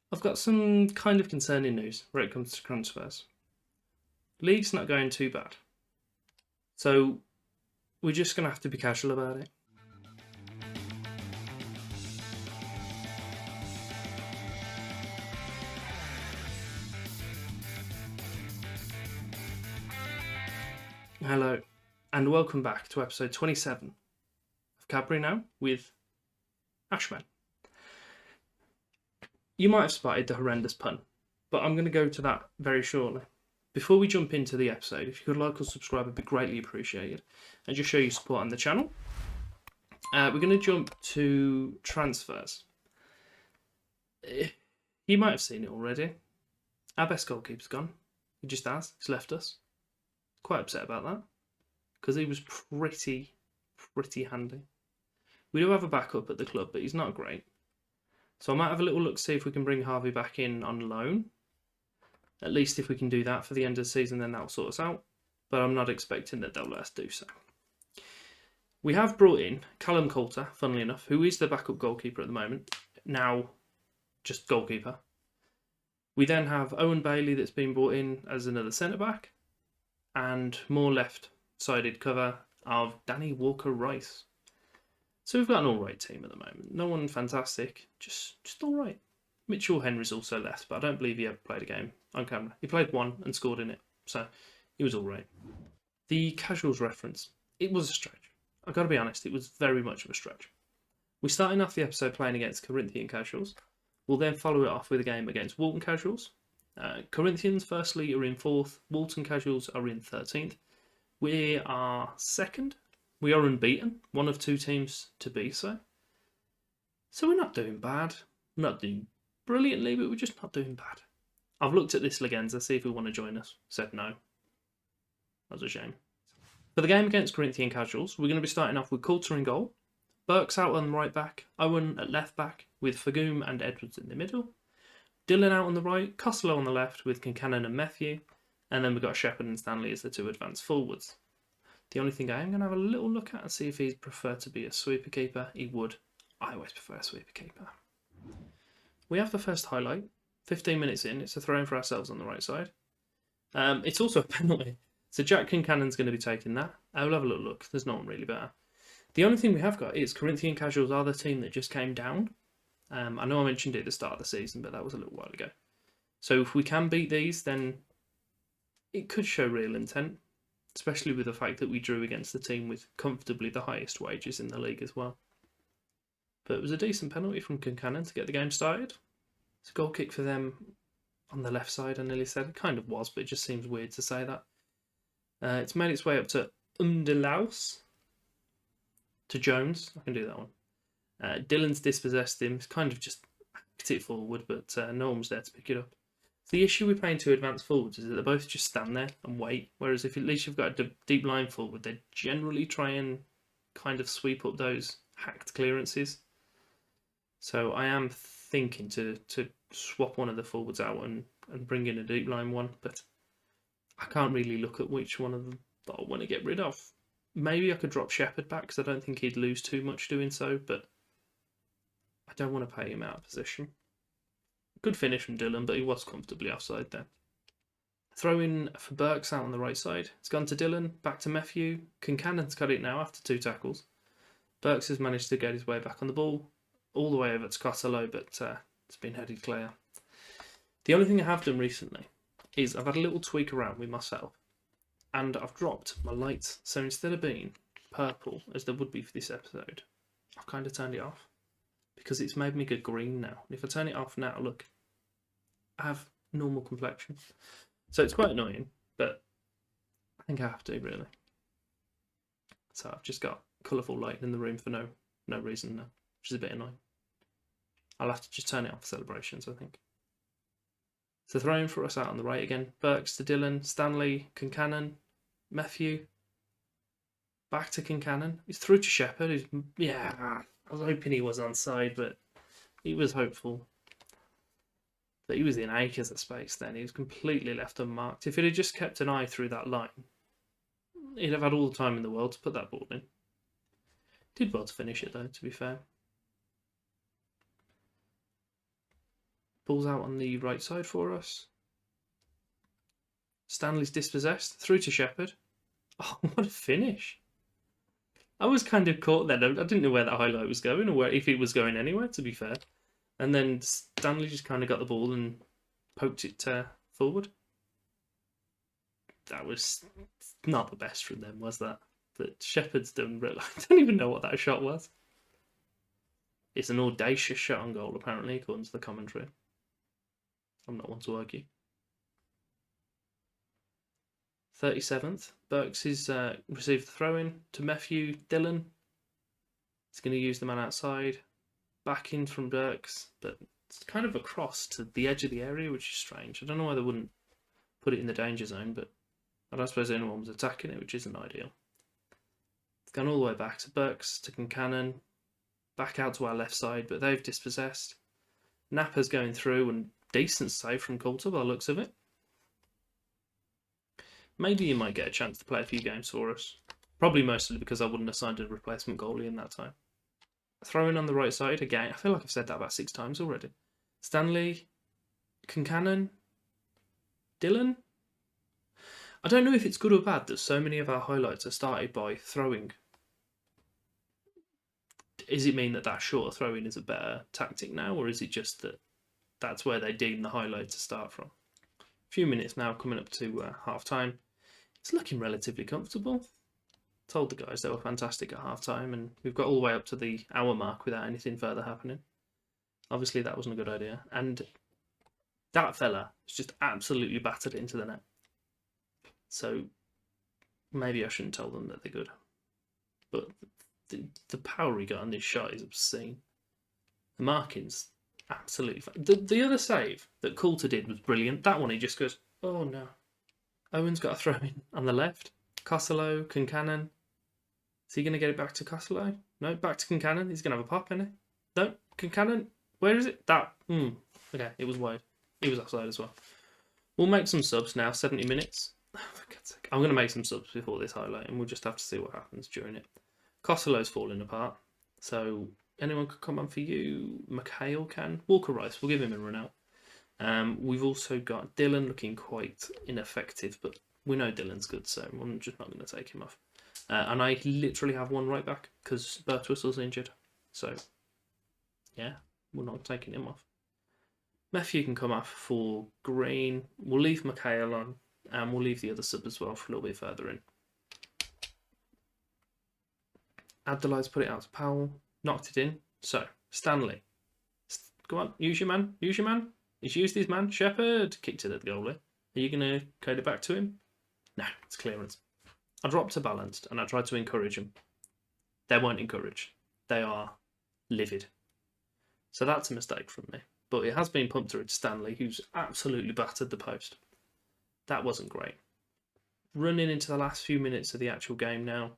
I've got some kind of concerning news where it comes to transfers. League's not going too bad. So we're just going to have to be casual about it. Hello, and welcome back to episode 27 of Cadbury Now with Ashman. You might have spotted the horrendous pun, but I'm going to go to that very shortly. Before we jump into the episode, if you could like or subscribe, it'd be greatly appreciated, and just show your support on the channel. We're going to jump to transfers. You might have seen it already. Our best goalkeeper's gone. He just has. He's left us. Quite upset about that, because he was pretty handy. We do have a backup at the club, but he's not great. So I might have a little look to see if we can bring Harvey back in on loan. At least if we can do that for the end of the season, then that'll sort us out. But I'm not expecting that they'll let us do so. We have brought in Callum Coulter, funnily enough, who is the backup goalkeeper at the moment. Now, just goalkeeper. We then have Owen Bailey that's been brought in as another centre-back. And more left-sided cover of Danny Walker-Rice. So we've got an all-right team at the moment. No one fantastic, just all right. Mitchell Henry's also left, but I don't believe he ever played a game on camera. He played one and scored in it, so he was all right. The casuals reference, it was a stretch. I've got to be honest, it was very much of a stretch. We're starting off the episode playing against Corinthian Casuals. We'll then follow it off with a game against Walton Casuals. Corinthians, firstly, are in 4th. Walton Casuals are in 13th. We are 2nd. We are unbeaten. One of 2 teams to be so. So we're not doing bad. We're not doing brilliantly, but we're just not doing bad. I've looked at this Legenza, see if we want to join us. Said no. That was a shame. For the game against Corinthian Casuals, we're going to be starting off with Coulter in goal. Burke's out on the right back. Owen at left back, with Fagoom and Edwards in the middle. Dylan out on the right, Costello on the left with Kincannon and Matthew, and then we've got Shepherd and Stanley as the 2 advanced forwards. The only thing I am going to have a little look at and see if he'd prefer to be a sweeper keeper. He would. I always prefer a sweeper keeper. We have the first highlight. 15 minutes in, it's a throw-in for ourselves on the right side. It's also a penalty. So Jack Kincannon's going to be taking that. I'll have a little look. There's no one really better. The only thing we have got is Corinthian Casuals are the team that just came down. I know I mentioned it at the start of the season, but that was a little while ago. So if we can beat these, then it could show real intent, especially with the fact that we drew against the team with comfortably the highest wages in the league as well. But it was a decent penalty from Kincannon to get the game started. It's a goal kick for them on the left side, I nearly said. It kind of was, but it just seems weird to say that. It's made its way up to Umdelaus, to Jones. I can do that one. Dylan's dispossessed him. It's kind of just kicked it forward, but no one was there to pick it up. The issue with playing 2 advanced forwards is that they both just stand there and wait, whereas if at least you've got a deep line forward, they generally try and kind of sweep up those hacked clearances. So I am thinking to swap one of the forwards out and bring in a deep line one, but I can't really look at which one of them that I want to get rid of. Maybe I could drop Shepherd back because I don't think he'd lose too much doing so, but I don't want to pay him out of position. Good finish from Dylan, but he was comfortably offside there. Throw in for Burks out on the right side. It's gone to Dylan, back to Matthew. Kincannon's got it now after 2 tackles. Burks has managed to get his way back on the ball, all the way over to Costello, but it's been headed clear. The only thing I have done recently is I've had a little tweak around with my setup, and I've dropped my lights. So instead of being purple, as there would be for this episode, I've kind of turned it off, because it's made me go green now. And if I turn it off now, look, I have normal complexion. So it's quite annoying, but I think I have to, really. So I've just got colourful light in the room for no reason now, which is a bit annoying. I'll have to just turn it off for celebrations, I think. So throwing for us out on the right again. Burks to Dylan, Stanley, Kincannon, Matthew. Back to Kincannon. He's through to Shepherd. I was hoping he was onside, but he was hopeful. But he was in acres of space then. He was completely left unmarked. If he'd have just kept an eye through that line, he'd have had all the time in the world to put that ball in. Did well to finish it though, to be fair. Ball's out on the right side for us. Stanley's dispossessed. Through to Shepherd. Oh, what a finish. I was kind of caught then. I didn't know where that highlight was going or if it was going anywhere, to be fair. And then Stanley just kind of got the ball and poked it forward. That was not the best from them, was that? But Shepherd's done. I don't even know what that shot was. It's an audacious shot on goal, apparently, according to the commentary. I'm not one to argue. 37th, Burks has received the throw-in to Matthew. Dylan. He's going to use the man outside. Back in from Burks, but it's kind of across to the edge of the area, which is strange. I don't know why they wouldn't put it in the danger zone, but I don't suppose anyone was attacking it, which isn't ideal. It's gone all the way back to Burks, to Kincannon, back out to our left side, but they've dispossessed. Napper's going through, and decent save from Coulter by the looks of it. Maybe you might get a chance to play a few games for us. Probably mostly because I wouldn't have signed a replacement goalie in that time. Throw in on the right side again. I feel like I've said that about 6 times already. Stanley, Kincannon, Dylan. I don't know if it's good or bad that so many of our highlights are started by throwing. Does it mean that short throwing is a better tactic now, or is it just that that's where they deem the highlight to start from? A few minutes now, coming up to half time. It's looking relatively comfortable. Told the guys they were fantastic at half time, and we've got all the way up to the hour mark without anything further happening. Obviously, that wasn't a good idea. And that fella has just absolutely battered it into the net. So maybe I shouldn't tell them that they're good. But the power he got on this shot is obscene. The marking's absolutely fine. The other save that Coulter did was brilliant. That one, he just goes, oh no. Owen's got a throw in on the left. Costello, Kincannon. Is he going to get it back to Costello? No, back to Kincannon. He's going to have a pop, isn't he? No, Kincannon. Where is it? That. Okay, it was wide. He was offside as well. We'll make some subs now, 70 minutes. Oh, for God's sake. I'm going to make some subs before this highlight, and we'll just have to see what happens during it. Costello's falling apart, so anyone could come on for you. Mikhail can. Walker Rice, we'll give him a run out. We've also got Dylan looking quite ineffective, but we know Dylan's good, so I'm just not going to take him off. And I literally have one right back because Birtwistle's injured. So, yeah, we're not taking him off. Matthew can come off for Green. We'll leave Mikhail on, and we'll leave the other sub as well for a little bit further in. Abdullah's put it out to Powell. Knocked it in. So, Stanley. Go on, use your man. Use your man. He's used his man. Shepherd kicked it at the goalie. Are you going to code it back to him? No, it's clearance. I dropped to balanced and I tried to encourage them. They weren't encouraged. They are livid. So that's a mistake from me. But it has been pumped through to Stanley, who's absolutely battered the post. That wasn't great. Running into the last few minutes of the actual game now.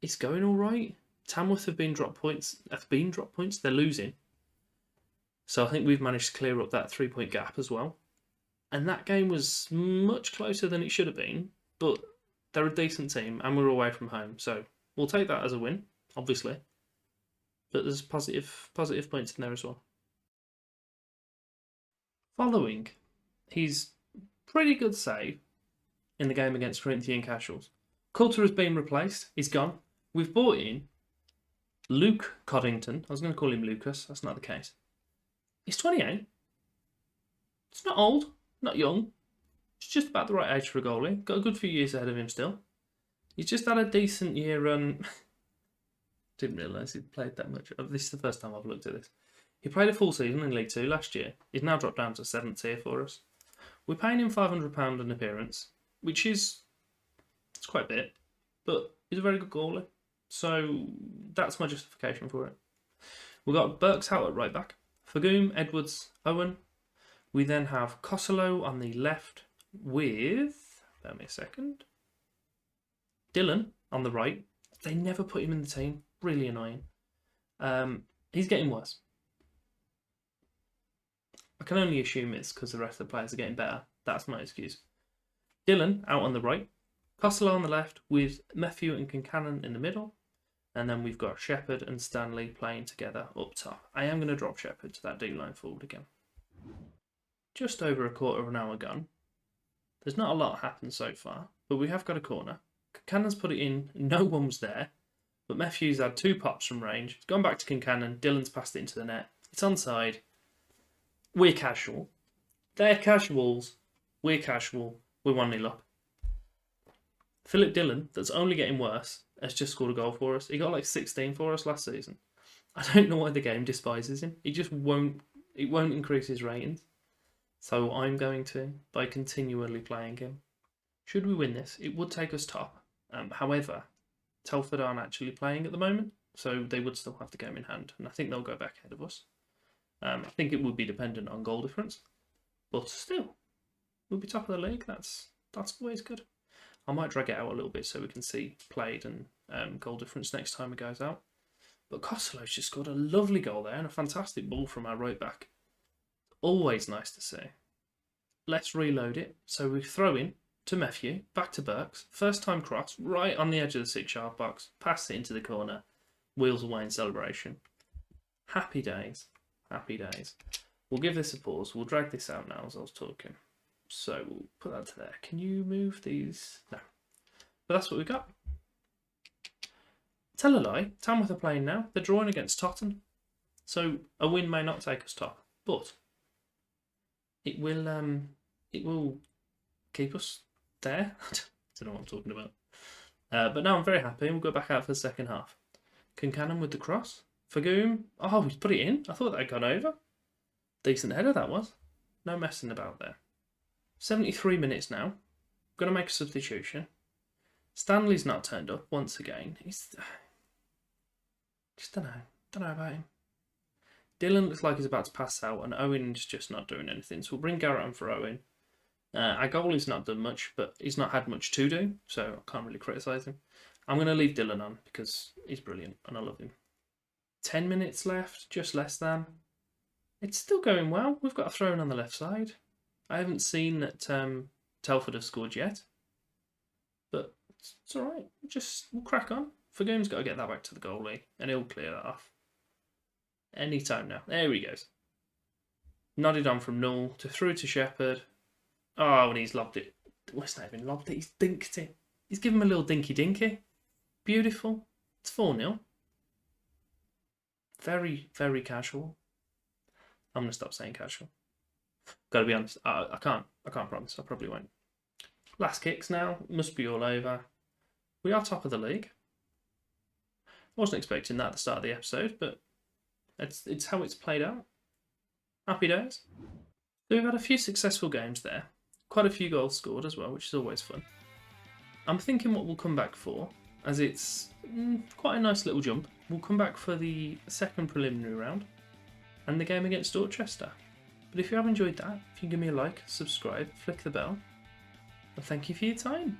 It's going all right. Tamworth have been dropped points. They're losing. So I think we've managed to clear up that 3-point gap as well. And that game was much closer than it should have been. But they're a decent team and we're away from home. So we'll take that as a win, obviously. But there's positive points in there as well. Following his pretty good save in the game against Corinthian Casuals, Coulter has been replaced. He's gone. We've brought in Luke Coddington. I was going to call him Lucas. That's not the case. He's 28. It's not old, not young. He's just about the right age for a goalie. Got a good few years ahead of him still. He's just had a decent year run. Didn't realise he'd played that much. This is the first time I've looked at this. He played a full season in League 2 last year. He's now dropped down to 7th tier for us. We're paying him £500 an appearance, which is it's quite a bit, but he's a very good goalie. So that's my justification for it. We've got Burks out at right back. Fagoom, Edwards, Owen. We then have Costello on the left with, bear me a second, Dylan on the right. They never put him in the team. Really annoying. He's getting worse. I can only assume it's because the rest of the players are getting better. That's my excuse. Dylan out on the right. Costello on the left with Matthew and Kincannon in the middle. And then we've got Shepherd and Stanley playing together up top. I am going to drop Shepherd to that D-line forward again. just over a quarter of an hour gone. There's not a lot happened so far, but we have got a corner. Kincannon's put it in, no one was there, but Matthews had 2 pops from range. It's gone back to Kincannon, Dylan's passed it into the net. It's onside. We're casual. They're casuals. We're casual. We're 1-0 up. Philip Dillon, that's only getting worse, has just scored a goal for us. He got like 16 for us last season. I don't know why the game despises him. He just won't increase his ratings. So I'm going to, by continually playing him. Should we win this, it would take us top. However, Telford aren't actually playing at the moment, so they would still have the game in hand, and I think they'll go back ahead of us. I think it would be dependent on goal difference, but still, we'll be top of the league. That's always good. I might drag it out a little bit so we can see played and goal difference next time it goes out. But Costello's just scored a lovely goal there and a fantastic ball from our right back. Always nice to see. Let's reload it. So we throw in to Matthew, back to Burks. First time cross, right on the edge of the 6-yard box. Pass it into the corner. Wheels away in celebration. Happy days. Happy days. We'll give this a pause. We'll drag this out now as I was talking. So we'll put that to there. Can you move these? No. But that's what we got. Tell a lie. Tamworth are playing now. They're drawing against Totton. So a win may not take us top, but it will keep us there. I don't know what I'm talking about. But now I'm very happy. We'll go back out for the second half. Kincannon with the cross. Fagoom. Oh, he's put it in. I thought that had gone over. Decent header that was. No messing about there. 73 minutes now. Going to make a substitution. Stanley's not turned up once again. He's just don't know about him. Dylan looks like he's about to pass out, and Owen's just not doing anything. So we'll bring Garrett on for Owen. Our goalie's not done much, but he's not had much to do, so I can't really criticise him. I'm going to leave Dylan on because he's brilliant and I love him. 10 minutes left, just less than. It's still going well. We've got a throw in on the left side. I haven't seen that Telford have scored yet, but it's all right. We'll crack on. Fagoom's got to get that back to the goalie, and he'll clear that off. Anytime now. There he goes. Nodded on from Null to through to Shepherd. Oh, and he's lobbed it. Well, it's not even lobbed it. He's dinked it. He's given him a little dinky. Beautiful. It's 4-0. Very, very casual. I'm going to stop saying casual. Got to be honest. I can't promise. I probably won't. Last kicks now. Must be all over. We are top of the league. I wasn't expecting that at the start of the episode, but it's how it's played out. Happy days. So we've had a few successful games there. Quite a few goals scored as well, which is always fun. I'm thinking what we'll come back for, as it's quite a nice little jump. We'll come back for the second preliminary round and the game against Dorchester. But if you have enjoyed that, if you can give me a like, subscribe, flick the bell, and thank you for your time.